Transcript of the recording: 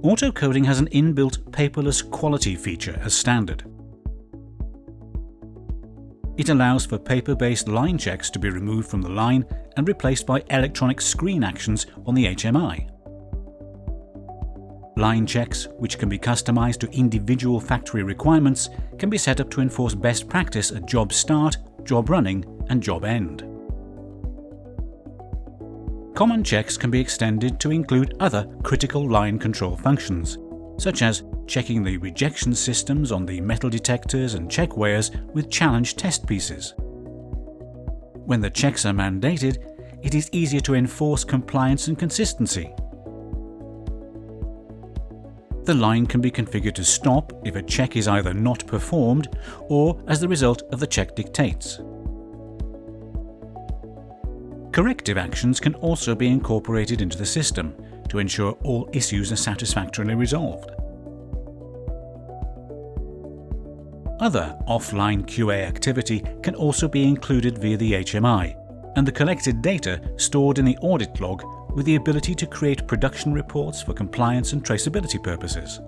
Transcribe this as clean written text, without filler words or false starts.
AutoCoding has an inbuilt paperless quality feature as standard. It allows for paper-based line checks to be removed from the line and replaced by electronic screen actions on the HMI. Line checks, which can be customized to individual factory requirements, can be set up to enforce best practice at job start, job running, and job end. Common checks can be extended to include other critical line control functions, such as checking the rejection systems on the metal detectors and check weighers with challenge test pieces. When the checks are mandated, it is easier to enforce compliance and consistency. The line can be configured to stop if a check is either not performed or as the result of the check dictates. Corrective actions can also be incorporated into the system to ensure all issues are satisfactorily resolved. Other offline QA activity can also be included via the HMI, and the collected data stored in the audit log with the ability to create production reports for compliance and traceability purposes.